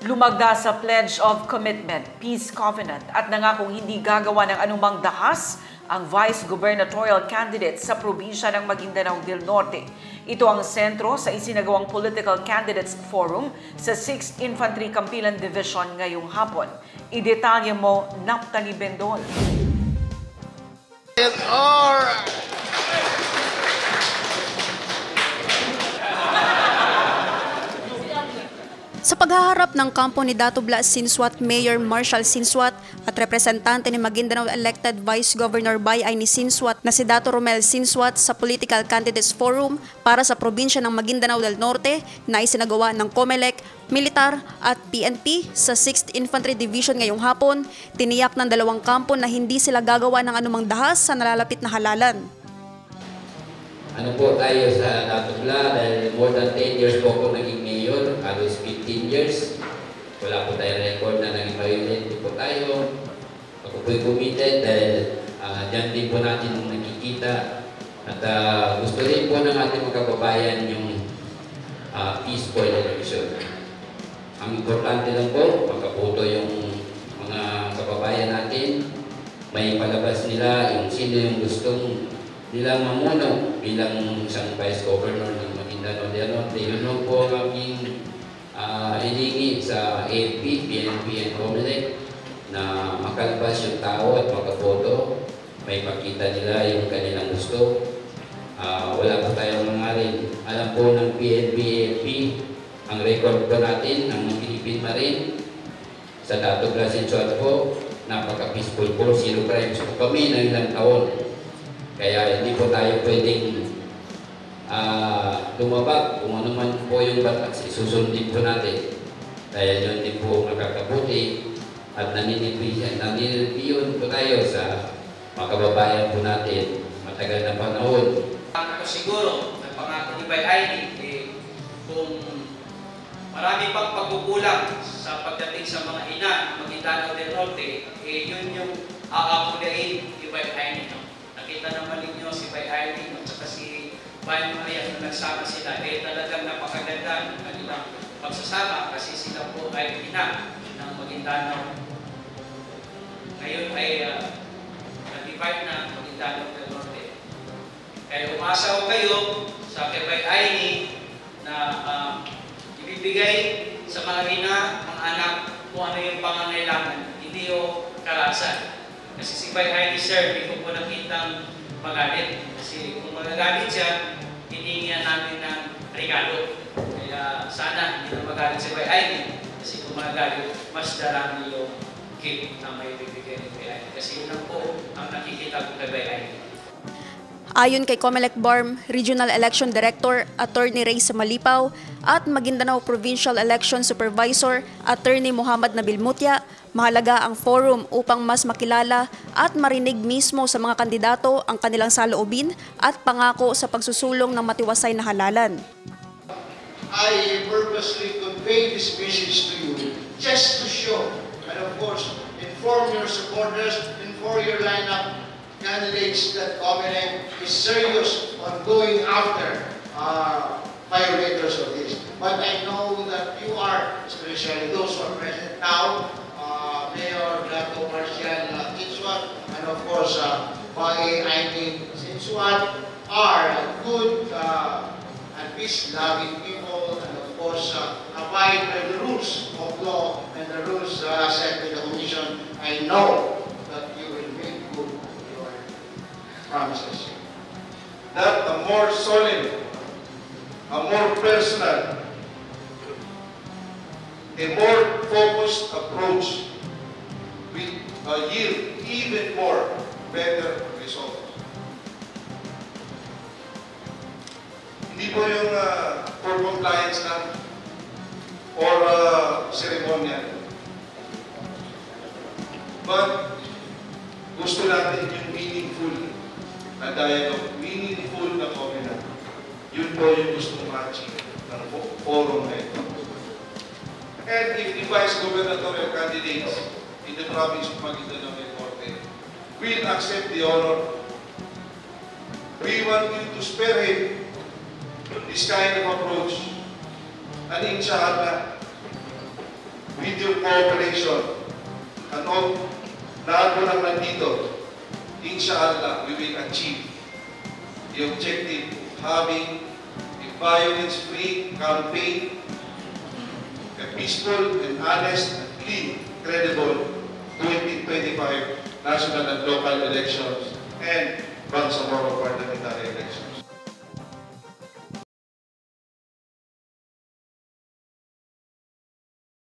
Lumagda sa Pledge of Commitment, Peace Covenant at nangakong hindi gagawa ng anumang dahas ang Vice Gubernatorial candidate sa probinsya ng Maguindanao del Norte. Ito ang sentro sa isinagawang Political Candidates Forum sa 6th Infantry Campilan Division ngayong hapon. Idetalye mo, Naptali Bendol. Sa paghaharap ng kampo ni Dato Blas Sinsuat, Mayor Marshall Sinsuat at representante ni Maguindanao elected Vice Governor Bay-ay ni Sinsuat na si Dato Romel Sinsuat sa Political Candidates Forum para sa probinsya ng Maguindanao del Norte na isinagawa ng COMELEC, Militar at PNP sa 6th Infantry Division ngayong hapon, tiniyak ng dalawang kampo na hindi sila gagawa ng anumang dahas sa nalalapit na halalan. Ano po tayo sa Dato Blas dahil more than 10 years po ako naging mayor, halos 15 years. Wala po tayong record na naging violent po tayo. Ako po'y committed dahil dyan din po natin nakikita at gusto rin po ng ating mga kababayan yung peaceful election. Ang importante lang po, magkaputo yung mga kababayan natin, may palabas nila yung sino yung gustong nilang mamuno bilang isang Vice Governor ng Maguindanao del Norte. Yun po ang aming hilingi sa AFP, PNP, and COMELEC na makalabas yung tao at makaboto, may pakita nila yung kanilang gusto. Wala po tayong mangarin. Alam po ng PNP, AFP, ang record po natin, ang Philippine Marine, sa Dato Blas Sinsuat po, napaka-peaceful po, zero crimes po kami ng ilang taon. Kaya hindi po tayo pwedeng lumabag kung ano man po yung batas, isusundin po natin. Dahil yun din po nakakabuti at naninilpiyon po tayo sa mga kababayan po natin matagal na panahon. Ako siguro, nagpangako ni Bay-Aini, kung marami pang pagkukulang sa pagdating sa mga ina ng Maguindanao del Norte, yun yung aakudain ni Bay-Aini. Nakita naman ninyo si Bay-Aini at saka si Bay Maria na nagsama sila. Talagang napakaganda ng kanilang pagsasama kasi sila po ay ina ng Maguindanao. Ngayon ay na-divide na ang Maguindanao del Norte. Kaya umasa ko kayo sa kay Bay-Aini na ibibigay sa mga ina, mga anak, kung ano yung pangangailangan. Hindi yung karasan. Kasi si Bay-Aini, sir, hindi ko po nakitang magalit. Kasi kung magagalit siya, hiningihan namin ng regalo. Kaya sana hindi na magalit si Bay-Aini. Kasi kung magagalit, mas darami yung gift na may bibigay ni Bay-Aini. Kasi yun lang po ang nakikita ko kay Bay-Aini. Ayon kay COMELEC BARM Regional Election Director Attorney Ray Samalipaw at Maguindanao Provincial Election Supervisor Attorney Muhammad Nabil Mutya, mahalaga ang forum upang mas makilala at marinig mismo sa mga kandidato ang kanilang saloobin at pangako sa pagsusulong ng matiwasay na halalan. I purposely convey this message to you just to show and of course inform your supporters and for your lineup candidates that COMELEC is serious on going after violators of this. But I know that you are, especially those who are present now, Mayor Dato Marshall Sinsuat, and of course, Bay-Aini Sinsuat, are good and peace-loving people, and of course, abide by the rules of law and the rules set by the Commission. I know that you will make good your promises. That a more solemn, a more personal, a more focused approach will yield even more better results. Hindi po yung for compliance lang or ceremonial. But gusto natin yung meaningful na dialogue, meaningful na covenant. Yun po yung gusto ma-achieve ng forum na ito. And if the vice gubernatorial candidates in the province of Maguindanao del Norte will accept the honor, we want you to spearhead this kind of approach. And inshallah, we full cooperation, and of lahat mo lang nandito, inshallah, we will achieve the objective of having a violence-free campaign, a peaceful and honest and clean, credible 2025 national and local elections and Bangsamoro parliamentary elections.